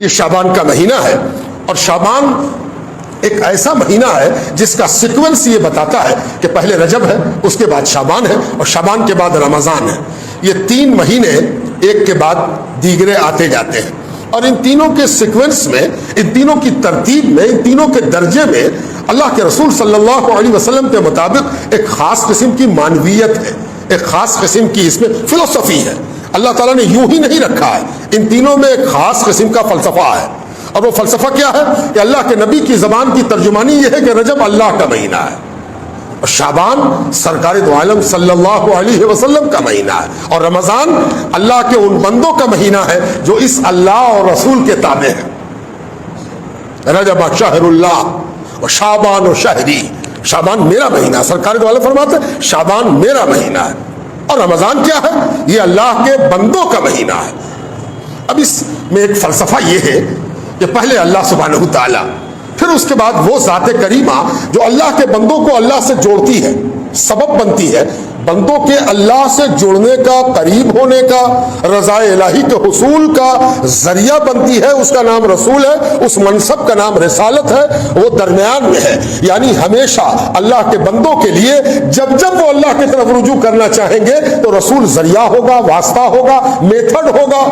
یہ شعبان کا مہینہ ہے، اور شعبان ایک ایسا مہینہ ہے جس کا سیکوینس یہ بتاتا ہے کہ پہلے رجب ہے، اس کے بعد شعبان ہے، اور شعبان کے بعد رمضان ہے۔ یہ 3 مہینے ایک کے بعد دیگرے آتے جاتے ہیں، اور ان تینوں کے سیکوینس میں، ان تینوں کی ترتیب میں، ان تینوں کے درجے میں اللہ کے رسول صلی اللہ علیہ وسلم کے مطابق ایک خاص قسم کی معنویت ہے، ایک خاص قسم کی اس میں فلسفی ہے۔ اللہ تعالیٰ نے یوں ہی نہیں رکھا ہے، ان تینوں میں ایک خاص قسم کا فلسفہ ہے، اور وہ فلسفہ کیا ہے کہ اللہ کے نبی کی زبان کی ترجمانی یہ ہے کہ رجب اللہ کا مہینہ ہے، اور شعبان سرکار دو عالم صلی اللہ علیہ وسلم کا مہینہ ہے، اور رمضان اللہ کے ان بندوں کا مہینہ ہے جو اس اللہ اور رسول کے تابع ہیں۔ رجب شہر اللہ و شعبان و شہری، شعبان میرا مہینہ ہے، سرکار دو عالم فرماتے ہیں شعبان میرا مہینہ ہے، اور رمضان کیا ہے؟ یہ اللہ کے بندوں کا مہینہ ہے۔ اب اس میں ایک فلسفہ یہ ہے کہ پہلے اللہ سبحانہ تعالیٰ، پھر اس کے بعد وہ ذات کریمہ جو اللہ کے بندوں کو اللہ سے جوڑتی ہے، سبب بنتی ہے بندوں کے اللہ سے جڑنے کا، قریب ہونے کا، رضا الہی کے حصول کا ذریعہ بنتی ہے، اس کا نام رسول ہے، اس منصب کا نام رسالت ہے، وہ درمیان میں ہے۔ یعنی ہمیشہ اللہ کے بندوں کے لیے جب جب وہ اللہ کی طرف رجوع کرنا چاہیں گے تو رسول ذریعہ ہوگا، واسطہ ہوگا، میتھڈ ہوگا۔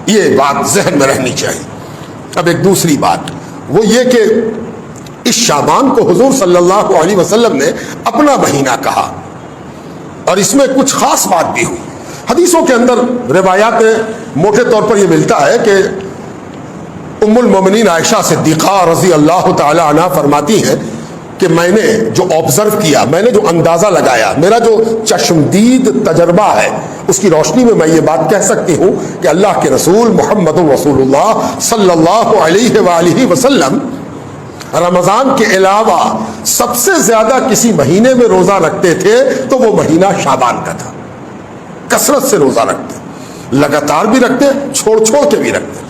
یہ بات ذہن میں رہنی چاہیے۔ اب ایک دوسری بات وہ یہ کہ اس شعبان کو حضور صلی اللہ علیہ وسلم نے اپنا مہینہ کہا، اور اس میں کچھ خاص بات بھی ہوئی۔ حدیثوں کے اندر روایات موٹے طور پر یہ ملتا ہے کہ ام المومنین عائشہ صدیقہ رضی اللہ تعالی عنہ فرماتی ہیں کہ میں نے جو آبزرو کیا، میں نے جو اندازہ لگایا، میرا جو چشمدید تجربہ ہے، اس کی روشنی میں میں یہ بات کہہ سکتی ہوں کہ اللہ کے رسول محمد رسول اللہ صلی اللہ علیہ وآلہ وسلم رمضان کے علاوہ سب سے زیادہ کسی مہینے میں روزہ رکھتے تھے تو وہ مہینہ شعبان کا تھا۔ کثرت سے روزہ رکھتے، لگاتار بھی رکھتے، چھوڑ چھوڑ کے بھی رکھتے۔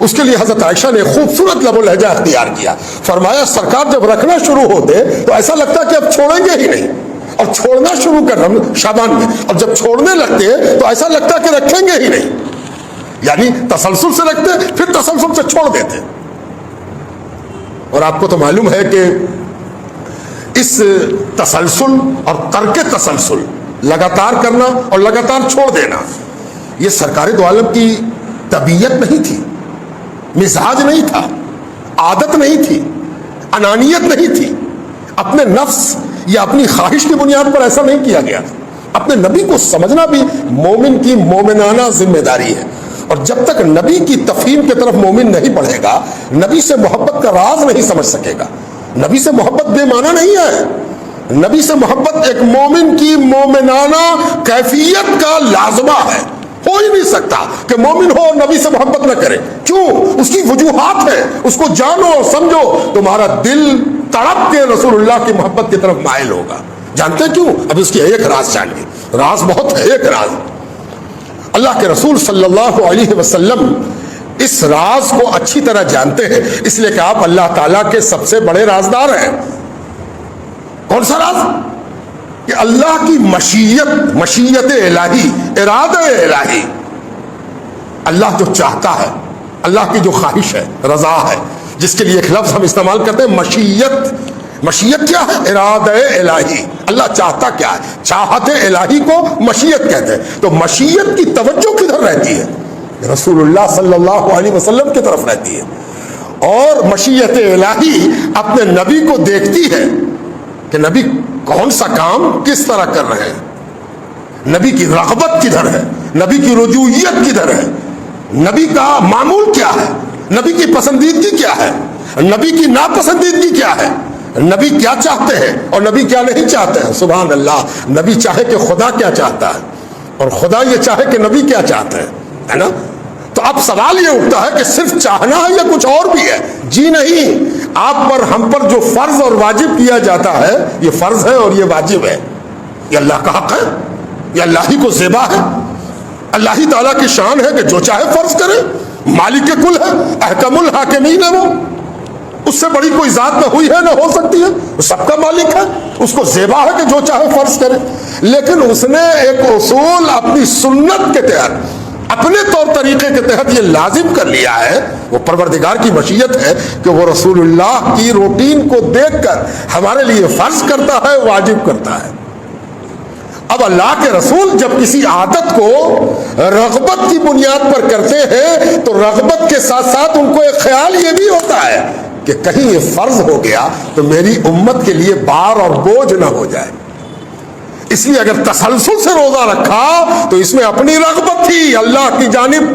اس کے لیے حضرت عائشہ نے خوبصورت لب و لہجہ اختیار کیا، فرمایا سرکار جب رکھنا شروع ہوتے تو ایسا لگتا کہ اب چھوڑیں گے ہی نہیں، اور چھوڑنا شروع کر رہے شعبان میں، اور جب چھوڑنے لگتے تو ایسا لگتا کہ رکھیں گے ہی نہیں، یعنی تسلسل سے رکھتے پھر تسلسل سے چھوڑ دیتے۔ اور آپ کو تو معلوم ہے کہ اس تسلسل اور ترک تسلسل، لگاتار کرنا اور لگاتار چھوڑ دینا، یہ سرکار دو عالم کی طبیعت نہیں تھی، مزاج نہیں تھا، عادت نہیں تھی، انانیت نہیں تھی، اپنے نفس یا اپنی خواہش کی بنیاد پر ایسا نہیں کیا گیا۔ اپنے نبی کو سمجھنا بھی مومن کی مومنانہ ذمہ داری ہے، اور جب تک نبی کی تفہیم کی طرف مومن نہیں بڑھے گا، نبی سے محبت کا راز نہیں سمجھ سکے گا۔ نبی سے محبت بے معنی نہیں ہے، نبی سے محبت ایک مومن کی مومنانہ کیفیت کا لازمہ ہے۔ ہو ہی نہیں سکتا کہ مومن ہو اور نبی سے محبت نہ کرے۔ کیوں؟ اس کی وجوہات ہیں، اس کو جانو اور سمجھو، تمہارا دل تڑپ کے رسول اللہ کی محبت کی طرف مائل ہوگا۔ جانتے کیوں؟ اب اس کی ایک راز جانیے، راز بہت ہے، ایک راز۔ اللہ کے رسول صلی اللہ علیہ وسلم اس راز کو اچھی طرح جانتے ہیں، اس لیے کہ آپ اللہ تعالیٰ کے سب سے بڑے رازدار ہیں۔ کون سا راز؟ کہ اللہ کی مشیت الہی، ارادہ الہی، اللہ جو چاہتا ہے، اللہ کی جو خواہش ہے، رضا ہے، جس کے لیے ایک لفظ ہم استعمال کرتے ہیں مشیت۔ مشیت کیا ہے؟ ارادہ الہی، اللہ چاہتا کیا ہے، چاہت الہی کو مشیت کہتے ہیں۔ تو مشیت کی توجہ کدھر رہتی ہے؟ رسول اللہ صلی اللہ علیہ وسلم کی طرف رہتی ہے، اور مشیت الہی اپنے نبی کو دیکھتی ہے کہ نبی کون سا کام کس طرح کر رہے ہیں، نبی کی رغبت کدھر ہے، نبی کی رجوعیت کدھر ہے، نبی کا معمول کیا ہے، نبی کی پسندیدگی کیا ہے، نبی کی ناپسندیدگی کیا ہے، نبی کیا چاہتے ہیں اور نبی کیا نہیں چاہتے ہیں۔ سبحان اللہ، نبی چاہے کہ خدا کیا چاہتا ہے، اور خدا یہ چاہے کہ نبی کیا چاہتے ہیں، ہے نا؟ تو اب سوال یہ اٹھتا ہے کہ صرف چاہنا ہے یا کچھ اور بھی ہے؟ جی نہیں، آپ پر، ہم پر جو فرض اور واجب کیا جاتا ہے، یہ فرض ہے اور یہ واجب ہے، یہ اللہ کا حق ہے، یہ اللہ ہی کو زیبا ہے، اللہ ہی تعالیٰ کی شان ہے کہ جو چاہے فرض کرے، مالک کل ہے، احکم الحاکمین ہے، وہ اس سے بڑی کوئی ذات نہ ہوئی ہے نہ ہو سکتی ہے، وہ سب کا مالک ہے، اس کو زیبا ہے کہ جو چاہے فرض کرے۔ لیکن اس نے ایک اصول اپنی سنت کے تحت اپنے طور طریقے کے تحت یہ لازم کر لیا ہے، وہ پروردگار کی مشیت ہے کہ وہ رسول اللہ کی روٹین کو دیکھ کر ہمارے لیے فرض کرتا ہے، واجب کرتا ہے۔ اب اللہ کے رسول جب کسی عادت کو رغبت کی بنیاد پر کرتے ہیں تو رغبت کے ساتھ ساتھ ان کو ایک خیال یہ بھی ہوتا ہے کہ کہیں یہ فرض ہو گیا تو میری امت کے لیے بار اور بوجھ نہ ہو جائے۔ اس لیے اگر تسلسل سے روزہ رکھا تو اس میں اپنی رغبت تھی، اللہ کی جانب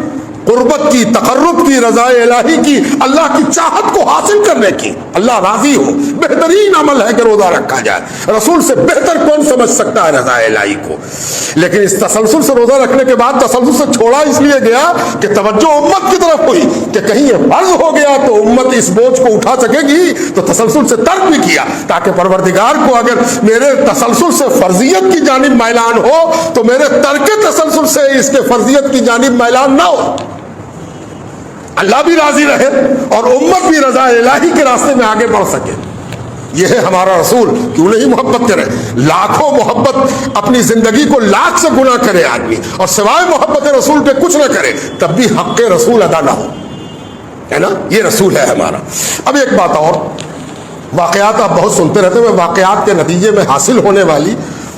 قربت کی، تقرب کی، رضا الہی کی، اللہ کی چاہت کو حاصل کرنے کی، اللہ راضی ہو۔ بہترین عمل ہے کہ روزہ رکھا جائے، رسول سے بہتر کون سمجھ سکتا ہے رضا الہی کو۔ لیکن اس تسلسل سے روزہ رکھنے کے بعد تسلسل سے چھوڑا اس لیے گیا کہ توجہ امت کی طرف ہوئی کہ کہیں یہ فرض ہو گیا تو امت اس بوجھ کو اٹھا سکے گی، تو تسلسل سے ترک بھی کیا تاکہ پروردگار کو اگر میرے تسلسل سے فرضیت کی جانب میلان ہو تو میرے ترک تسلسل سے اس کے فرضیت کی جانب میلان نہ ہو، اللہ بھی راضی رہے اور امت بھی رضا الہی کے راستے میں آگے بڑھ سکے۔ یہ ہے ہمارا رسول، کیوں نہیں محبت کرے؟ لاکھوں محبت اپنی زندگی کو لاکھ سے گنا کرے آدمی اور سوائے محبت رسول پہ کچھ نہ کرے تب بھی حق رسول ادا نہ ہو، ہے نا؟ یہ رسول ہے ہمارا۔ اب ایک بات اور، واقعات آپ بہت سنتے رہتے ہیں، میں واقعات کے نتیجے میں حاصل ہونے والی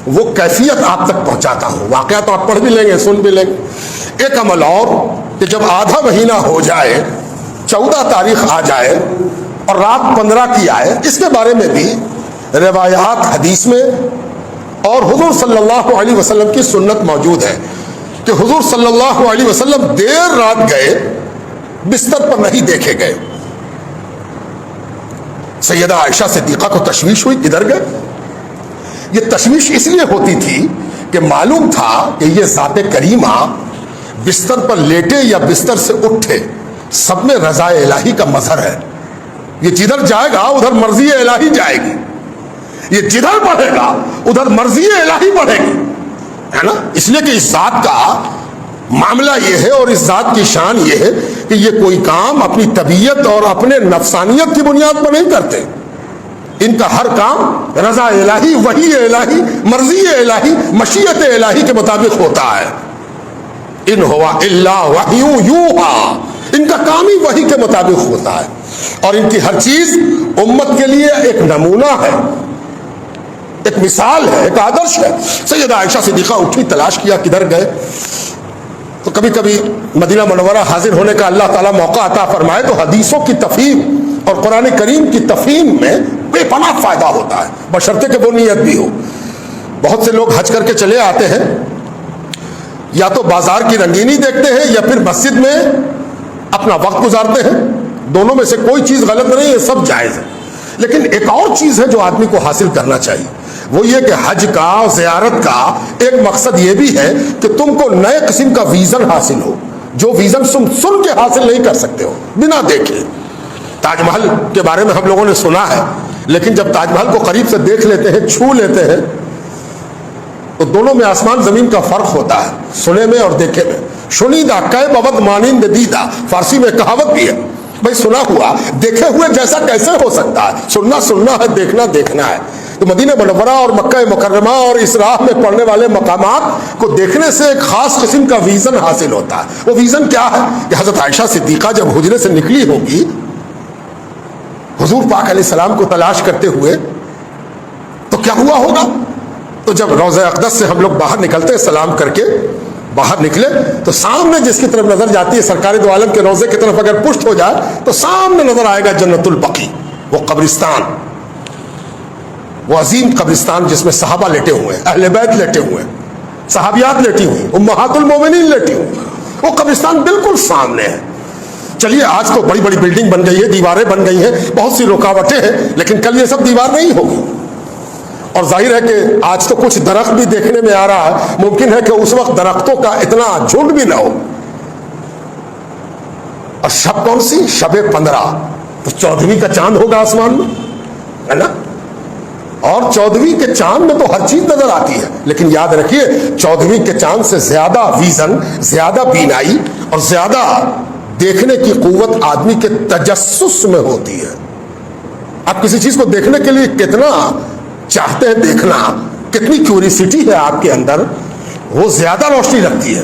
وہ کیفیت آپ تک پہنچاتا ہوں۔ واقعات آپ پڑھ بھی لیں گے، سن بھی لیں گے۔ ایک عمل اور کہ جب آدھا مہینہ ہو جائے، 14 تاریخ آ جائے اور رات 15 کی آئے، اس کے بارے میں بھی روایات حدیث میں اور حضور صلی اللہ علیہ وسلم کی سنت موجود ہے کہ حضور صلی اللہ علیہ وسلم دیر رات گئے، بستر پر نہیں دیکھے گئے۔ سیدہ عائشہ صدیقہ کو تشویش ہوئی، کدھر گئے؟ یہ تشویش اس لیے ہوتی تھی کہ معلوم تھا کہ یہ ذات کریمہ بستر پر لیٹے یا بستر سے اٹھے، سب میں رضا الہی کا مظہر ہے۔ یہ جدھر جائے گا ادھر مرضی الہی جائے گی، یہ جدھر بڑھے گا ادھر مرضی الہی بڑھے گی، ہے نا؟ اس لیے کہ اس ذات کا معاملہ یہ ہے اور اس ذات کی شان یہ ہے کہ یہ کوئی کام اپنی طبیعت اور اپنے نفسانیت کی بنیاد پر نہیں کرتے، ان کا ہر کام رضا الہی، وحی الہی، مرضی الہی، مشیت الہی کے مطابق ہوتا ہے۔ ان ہوا الا وحی یوحی، ان کا کام ہی وحی کے مطابق ہوتا ہے اور ان کی ہر چیز امت کے لیے ایک نمونہ ہے، ایک مثال ہے، ایک آدرش ہے۔ سیدہ عائشہ صدیقہ اٹھی، تلاش کیا کدھر گئے، تو کبھی کبھی مدینہ منورہ حاضر ہونے کا اللہ تعالیٰ موقع عطا فرمائے تو حدیثوں کی تفہیم اور قرآن کریم کی تفہیم میں بے پناہ فائدہ ہوتا ہے، بشرطے کہ وہ نیت بھی ہو۔ بہت سے لوگ حج کر کے چلے آتے ہیں، یا تو بازار کی رنگینی دیکھتے ہیں یا پھر مسجد میں اپنا وقت گزارتے ہیں، دونوں میں سے کوئی چیز غلط نہیں ہے، سب جائز ہے۔ لیکن ایک اور چیز ہے جو آدمی کو حاصل کرنا چاہیے، وہ یہ کہ حج کا، زیارت کا ایک مقصد یہ بھی ہے کہ تم کو نئے قسم کا ویژن حاصل ہو، جو ویژن تم سن کے حاصل نہیں کر سکتے ہو بنا دیکھے۔ تاج محل کے بارے میں ہم لوگوں نے سنا ہے، لیکن جب تاج محل کو قریب سے دیکھ لیتے ہیں، چھو لیتے ہیں، تو دونوں میں آسمان زمین کا فرق ہوتا ہے، سنے میں اور دیکھے میں۔ شنیدہ کہ بابد مانند دیدہ، فارسی میں کہاوت بھی ہے، بھائی سنا ہوا دیکھے ہوئے جیسا کیسے ہو سکتا ہے؟ سننا سننا ہے، دیکھنا دیکھنا ہے۔ تو مدینہ منورہ اور مکہ مکرمہ اور اس راہ میں پڑنے والے مقامات کو دیکھنے سے ایک خاص قسم کا ویژن حاصل ہوتا ہے۔ وہ ویژن کیا ہے کہ حضرت عائشہ صدیقہ جب حجرے سے نکلی ہوگی حضور پاک علیہ السلام کو تلاش کرتے ہوئے، تو کیا ہوا ہوگا؟ تو جب روضہ اقدس سے ہم لوگ باہر نکلتے، سلام کر کے باہر نکلے تو سامنے جس کی طرف نظر جاتی ہے سرکار دو عالم کے روضے کی طرف اگر پشت ہو جائے تو سامنے نظر آئے گا جنت البقیع، وہ قبرستان، وہ عظیم قبرستان جس میں صحابہ لیٹے ہوئے ہیں، اہل بیت لیٹے ہوئے ہیں، صحابیات لیٹی ہوئی، امہات المومنین لیٹی ہوئی، وہ قبرستان بالکل سامنے ہے۔ چلیے آج تو بڑی بڑی بلڈنگ بن گئی ہے، دیواریں بن گئی ہیں، بہت سی رکاوٹیں ہیں، لیکن کل یہ سب دیوار نہیں ہوگی۔ اور ظاہر ہے کہ آج تو کچھ درخت بھی دیکھنے میں آ رہا ہے، ممکن ہے کہ اس وقت درختوں کا اتنا جھنڈ بھی نہ ہو۔ اور شب کون سی؟ شب 15، تو 14ویں کا چاند ہوگا آسمان میں، ہے نا؟ اور 14ویں کے چاند میں تو ہر چیز نظر آتی ہے، لیکن یاد رکھیے 14ویں کے چاند سے زیادہ ویژن، زیادہ بینائی اور زیادہ دیکھنے کی قوت آدمی کے تجسس میں ہوتی ہے۔ آپ کسی چیز کو دیکھنے کے لیے کتنا چاہتے ہیں دیکھنا، کتنی کیوریسٹی ہے آپ کے اندر، وہ زیادہ روشنی رکھتی ہے۔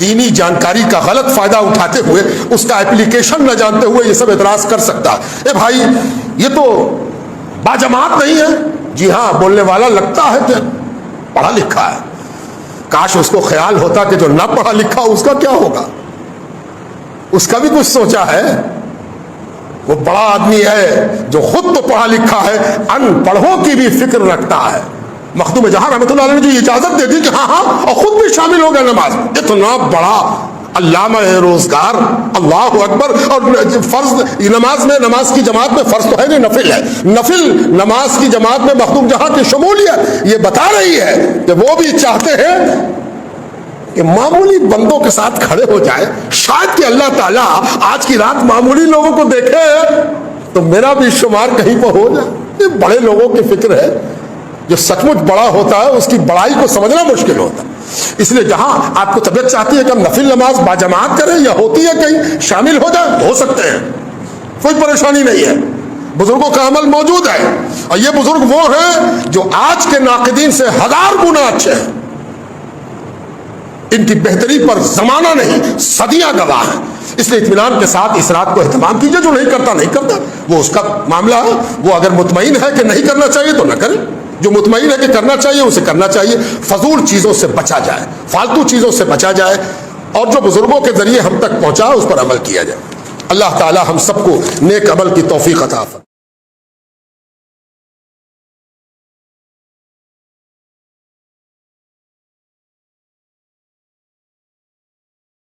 دینی جانکاری کا غلط فائدہ اٹھاتے ہوئے اس کا اپلیکیشن نہ جانتے ہوئے یہ سب اعتراض کر سکتا ہے۔ اے بھائی یہ تو باجماعت نہیں ہے۔ جی ہاں، بولنے والا لگتا ہے کہ پڑھا لکھا ہے، کاش اس کو خیال ہوتا کہ جو نہ پڑھا لکھا اس کا کیا ہوگا، اس کا بھی کچھ سوچا ہے؟ وہ بڑا آدمی ہے جو خود تو پڑھا لکھا ہے، ان پڑھوں کی بھی فکر رکھتا ہے۔ مخدوم جہاں رحمۃ اللہ علیہ نے جو اجازت دے دی کہ ہاں اور خود بھی شامل ہو گیا نماز، اتنا بڑا علامہ روزگار، اللہ اکبر۔ اور فرض نماز میں، نماز کی جماعت میں فرض تو ہے نہیں، نفل ہے، نفل نماز کی جماعت میں مخدوم جہاں کی شمولیت یہ بتا رہی ہے کہ وہ بھی چاہتے ہیں کہ معمولی بندوں کے ساتھ کھڑے ہو جائے، شاید کہ اللہ تعالیٰ آج کی رات معمولی لوگوں کو دیکھے تو میرا بھی شمار کہیں پر ہو جائے۔ یہ بڑے لوگوں کی فکر ہے، جو سچ مچ بڑا ہوتا ہے اس کی بڑائی کو سمجھنا مشکل ہوتا ہے۔ اس لیے جہاں آپ کو طبیعت چاہتی ہے کہ ہم نفل نماز باجماعت کریں یا ہوتی ہے کہیں شامل ہو جائیں، ہو سکتے ہیں، کوئی پریشانی نہیں ہے، بزرگوں کا عمل موجود ہے۔ اور یہ بزرگ وہ ہیں جو آج کے ناقدین سے 1000 گنا اچھے ہیں، ان کی بہتری پر زمانہ نہیں صدیاں گواہ ہیں۔ اس لیے اطمینان کے ساتھ اس رات کو اہتمام کیجئے، جو نہیں کرتا نہیں کرتا، وہ اس کا معاملہ ہے، وہ اگر مطمئن ہے کہ نہیں کرنا چاہیے تو نہ کرے، جو مطمئن ہے کہ کرنا چاہیے اسے کرنا چاہیے۔ فضول چیزوں سے بچا جائے، فالتو چیزوں سے بچا جائے، اور جو بزرگوں کے ذریعے ہم تک پہنچا اس پر عمل کیا جائے۔ اللہ تعالی ہم سب کو نیک عمل کی توفیق عطا فرمائے۔